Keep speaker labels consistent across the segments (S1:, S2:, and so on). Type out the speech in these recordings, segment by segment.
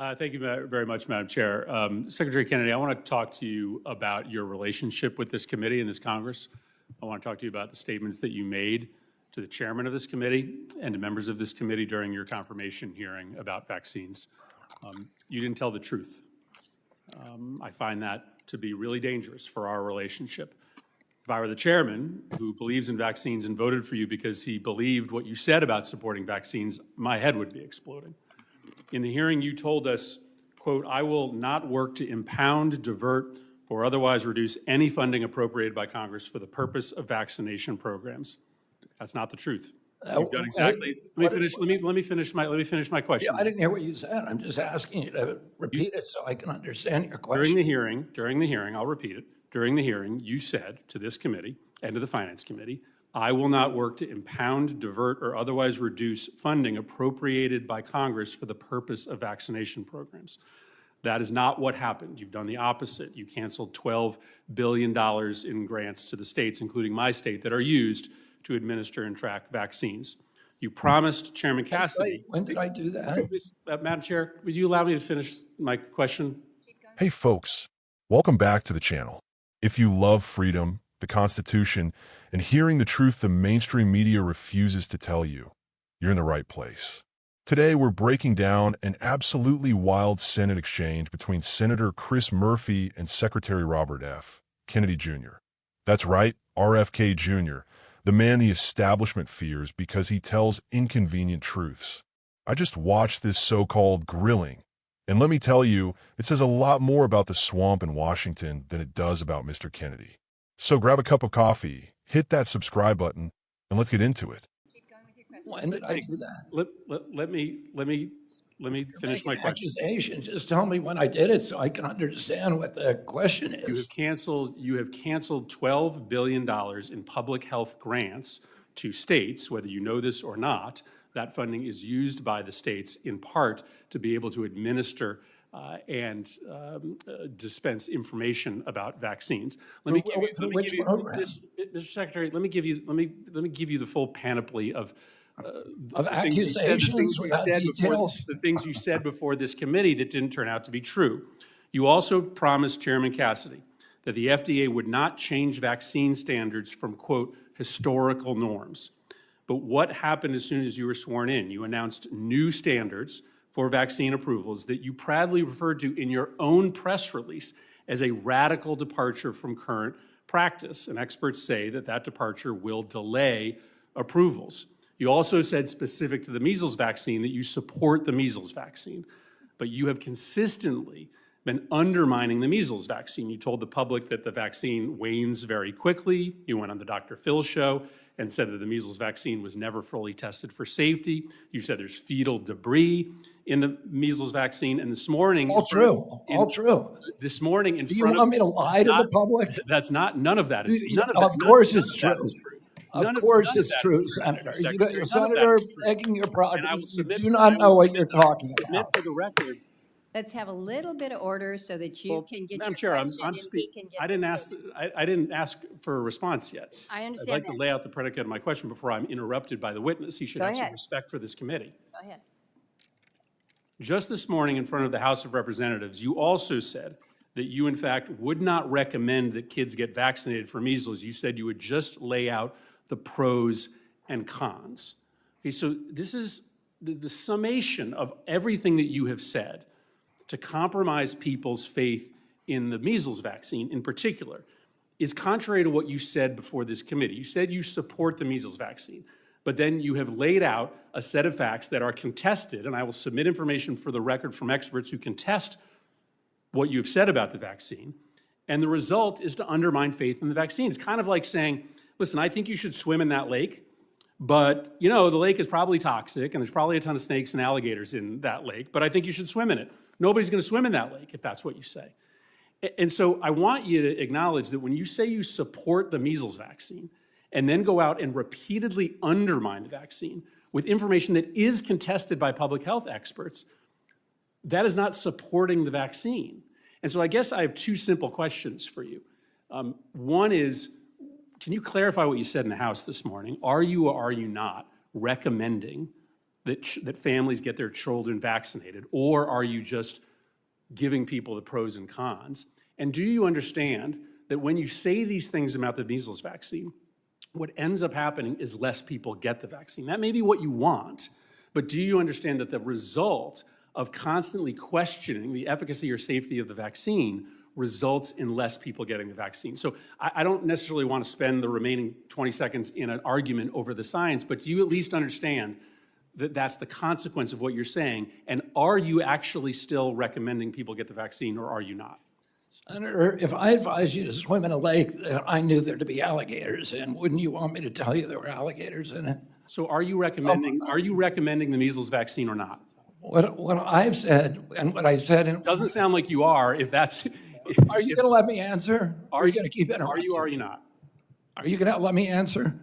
S1: Thank you very much, Madam Chair. Secretary Kennedy, I want to talk to you about your relationship with this committee and this Congress. I want to talk to you about the statements that you made to the chairman of this committee and to members of this committee during your confirmation hearing about vaccines. You didn't tell the truth. I find that to be really dangerous for our relationship. If I were the chairman who believes in vaccines and voted for you because he believed what you said about supporting vaccines, my head would be exploding. In the hearing, you told us, quote, "I will not work to impound, divert, or otherwise reduce any funding appropriated by Congress for the purpose of vaccination programs." That's not the truth. You've done exactly. Let me finish my question.
S2: Yeah, I didn't hear what you said. I'm just asking you to repeat it so I can understand your question.
S1: During the hearing, I'll repeat it. During the hearing, you said to this committee and to the Finance Committee, "I will not work to impound, divert, or otherwise reduce funding appropriated by Congress for the purpose of vaccination programs." That is not what happened. You've done the opposite. You canceled $12 billion in grants to the states, including my state, that are used to administer and track vaccines. You promised Chairman Cassidy.
S2: When did I do that?
S1: Madam Chair, would you allow me to finish my question?
S3: Hey folks, welcome back to the channel. If you love freedom, the Constitution, and hearing the truth the mainstream media refuses to tell you, you're in the right place. Today, we're breaking down an absolutely wild Senate exchange between Senator Chris Murphy and Secretary Robert F. Kennedy Jr. That's right, RFK Jr., the man the establishment fears because he tells inconvenient truths. I just watched this so-called grilling, and let me tell you, it says a lot more about the swamp in Washington than it does about Mr. Kennedy. So grab a cup of coffee, hit that subscribe button, and let's get into it.
S2: Keep going with your question. When did I do that?
S1: Let me finish my question.
S2: Accusation. Just tell me when I did it so I can understand what the question is.
S1: You have canceled $12 billion in public health grants to states, whether you know this or not. That funding is used by the states in part to be able to administer and dispense information about vaccines. Mr. Secretary, let me give you the full panoply of
S2: accusations,
S1: the things you said before this committee that didn't turn out to be true. You also promised Chairman Cassidy that the FDA would not change vaccine standards from, quote, historical norms. But what happened as soon as you were sworn in? You announced new standards for vaccine approvals that you proudly referred to in your own press release as a radical departure from current practice. And experts say that that departure will delay approvals. You also said, specific to the measles vaccine, that you support the measles vaccine, but you have consistently been undermining the measles vaccine. You told the public that the vaccine wanes very quickly. You went on the Dr. Phil show and said that the measles vaccine was never fully tested for safety. You said there's fetal debris in the measles vaccine. And this morning—
S2: All true.
S1: This morning in
S2: front of— Do you want me to lie to the public?
S1: That's not— none of that is—
S2: Of course it's true. Of course it's true, Senator. You're Senator begging your progress. You do not know what you're talking about.
S1: For the record.
S4: Let's have a little bit of order so that you can get
S1: Madam
S4: your
S1: Chair,
S4: question and we can get
S1: I didn't ask for a response yet.
S4: I understand
S1: I'd like to lay out the predicate of my question before I'm interrupted by the witness. He should have some respect for this committee.
S4: Go ahead.
S1: Just this morning in front of the House of Representatives, you also said that you, in fact, would not recommend that kids get vaccinated for measles. You said you would just lay out the pros and cons. Okay, so this is the summation of everything that you have said to compromise people's faith in the measles vaccine in particular is contrary to what you said before this committee. You said you support the measles vaccine, but then you have laid out a set of facts that are contested, and I will submit information for the record from experts who contest what you've said about the vaccine, and the result is to undermine faith in the vaccine. It's kind of like saying, listen, I think you should swim in that lake, but you know, the lake is probably toxic and there's probably a ton of snakes and alligators in that lake, but I think you should swim in it. Nobody's going to swim in that lake if that's what you say. And so I want you to acknowledge that when you say you support the measles vaccine and then go out and repeatedly undermine the vaccine with information that is contested by public health experts, that is not supporting the vaccine. And so I guess I have two simple questions for you. One is, can you clarify what you said in the House this morning? Are you or are you not recommending that families get their children vaccinated? Or are you just giving people the pros and cons? And do you understand that when you say these things about the measles vaccine, what ends up happening is less people get the vaccine? That may be what you want, but do you understand that the result of constantly questioning the efficacy or safety of the vaccine results in less people getting the vaccine? So I don't necessarily want to spend the remaining 20 seconds in an argument over the science, but do you at least understand that that's the consequence of what you're saying? And are you actually still recommending people get the vaccine, or are you not?
S2: Senator, if I advised you to swim in a lake that I knew there to be alligators in, wouldn't you want me to tell you there were alligators in it?
S1: So are you recommending the measles vaccine or not?
S2: What I've said and what I said in...
S1: It doesn't sound like you are, if that's...
S2: Are you going to let me answer? Or are you going to keep interrupting?
S1: Are you or are you not?
S2: Are you going to let me answer?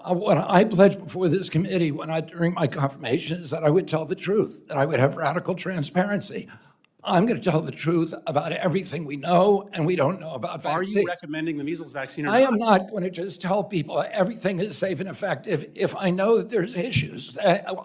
S2: What I pledged before this committee during my confirmation is that I would tell the truth, that I would have radical transparency. I'm going to tell the truth about everything we know and we don't know about vaccines.
S1: Are you recommending the measles vaccine or not?
S2: I am not going to just tell people everything is safe and effective if I know that there's issues.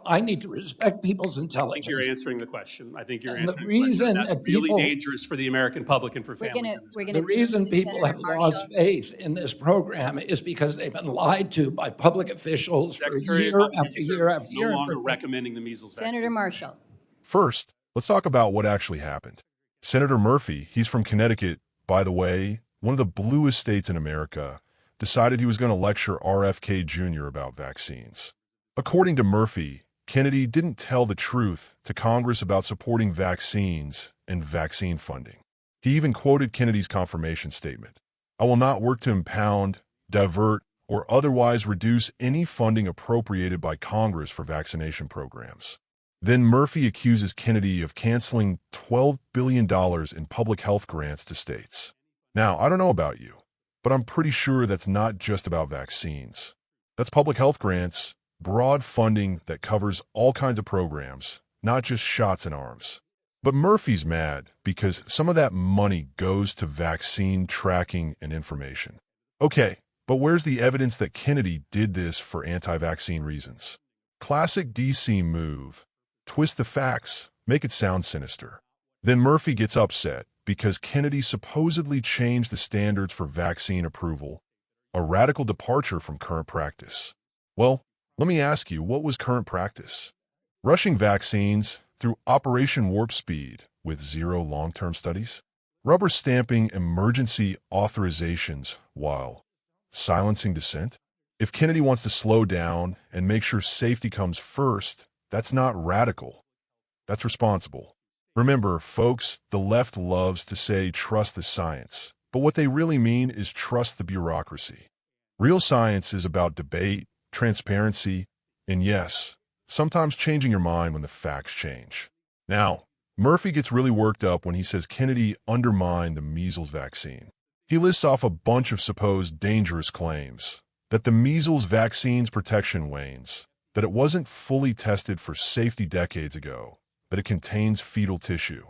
S2: I need to respect people's intelligence.
S1: I think you're answering the question. I think you're answering
S2: the reason
S1: the question. That's really dangerous for the American public and for families.
S2: The reason people have lost faith in this program is because they've been lied to by public officials for year after year after year.
S1: No longer recommending the measles vaccine.
S4: Senator Marshall.
S3: First, let's talk about what actually happened. Senator Murphy, he's from Connecticut, by the way, one of the bluest states in America, decided he was going to lecture RFK Jr. about vaccines. According to Murphy, Kennedy didn't tell the truth to Congress about supporting vaccines and vaccine funding. He even quoted Kennedy's confirmation statement. "I will not work to impound, divert, or otherwise reduce any funding appropriated by Congress for vaccination programs." Then Murphy accuses Kennedy of canceling $12 billion in public health grants to states. Now, I don't know about you, but I'm pretty sure that's not just about vaccines. That's public health grants, broad funding that covers all kinds of programs, not just shots in arms. But Murphy's mad because some of that money goes to vaccine tracking and information. Okay, but where's the evidence that Kennedy did this for anti-vaccine reasons? Classic DC move. Twist the facts, make it sound sinister. Then Murphy gets upset because Kennedy supposedly changed the standards for vaccine approval, a radical departure from current practice. Well, let me ask you, what was current practice? Rushing vaccines through Operation Warp Speed with zero long-term studies? Rubber stamping emergency authorizations while silencing dissent? If Kennedy wants to slow down and make sure safety comes first, that's not radical. That's responsible. Remember, folks, the left loves to say trust the science, but what they really mean is trust the bureaucracy. Real science is about debate, transparency, and yes, sometimes changing your mind when the facts change. Now, Murphy gets really worked up when he says Kennedy undermined the measles vaccine. He lists off a bunch of supposed dangerous claims, that the measles vaccine's protection wanes, that it wasn't fully tested for safety decades ago, that it contains fetal tissue.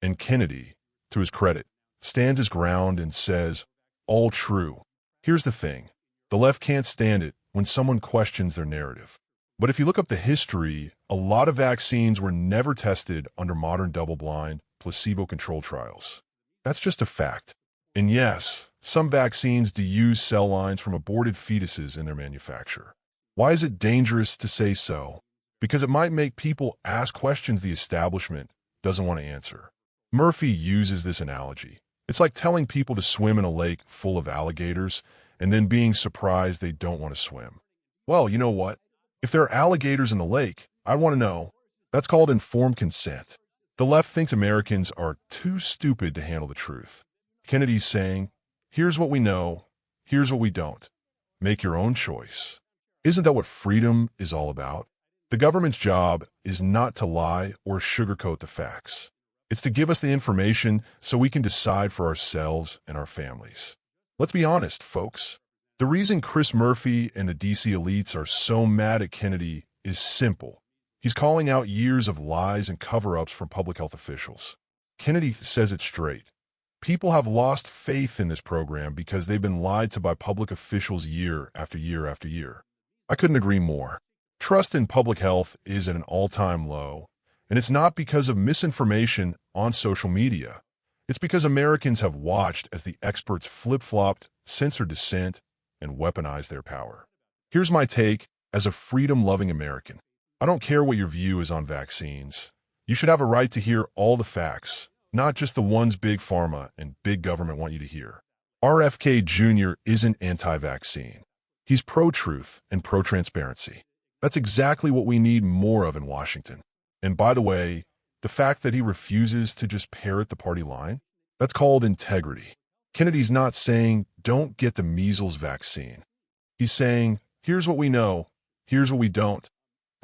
S3: And Kennedy, to his credit, stands his ground and says, all true. Here's the thing. The left can't stand it when someone questions their narrative. But if you look up the history, a lot of vaccines were never tested under modern double-blind, placebo-controlled trials. That's just a fact. And yes, some vaccines do use cell lines from aborted fetuses in their manufacture. Why is it dangerous to say so? Because it might make people ask questions the establishment doesn't want to answer. Murphy uses this analogy. It's like telling people to swim in a lake full of alligators and then being surprised they don't want to swim. Well, you know what? If there are alligators in the lake, I want to know. That's called informed consent. The left thinks Americans are too stupid to handle the truth. Kennedy's saying, here's what we know, here's what we don't. Make your own choice. Isn't that what freedom is all about? The government's job is not to lie or sugarcoat the facts. It's to give us the information so we can decide for ourselves and our families. Let's be honest, folks. The reason Chris Murphy and the DC elites are so mad at Kennedy is simple. He's calling out years of lies and cover-ups from public health officials. Kennedy says it straight. People have lost faith in this program because they've been lied to by public officials year after year after year. I couldn't agree more. Trust in public health is at an all-time low, and it's not because of misinformation on social media. It's because Americans have watched as the experts flip-flopped, censored dissent, and weaponized their power. Here's my take as a freedom-loving American. I don't care what your view is on vaccines. You should have a right to hear all the facts, not just the ones big pharma and big government want you to hear. RFK Jr. isn't anti-vaccine. He's pro-truth and pro-transparency. That's exactly what we need more of in Washington. And by the way, the fact that he refuses to just parrot the party line, that's called integrity. Kennedy's not saying, don't get the measles vaccine. He's saying, here's what we know, here's what we don't.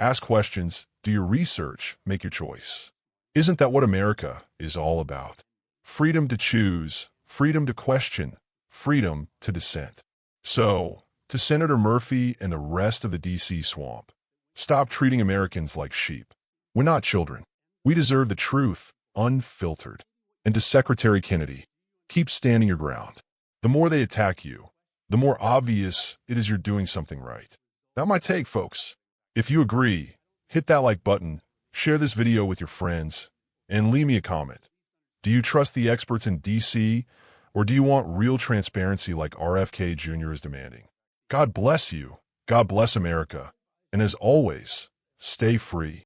S3: Ask questions, do your research, make your choice. Isn't that what America is all about? Freedom to choose, freedom to question, freedom to dissent. So, to Senator Murphy and the rest of the D.C. swamp, stop treating Americans like sheep. We're not children. We deserve the truth, unfiltered. And to Secretary Kennedy, keep standing your ground. The more they attack you, the more obvious it is you're doing something right. That's my take, folks. If you agree, hit that like button, share this video with your friends, and leave me a comment. Do you trust the experts in D.C., or do you want real transparency like RFK Jr. is demanding? God bless you. God bless America. And as always, stay free.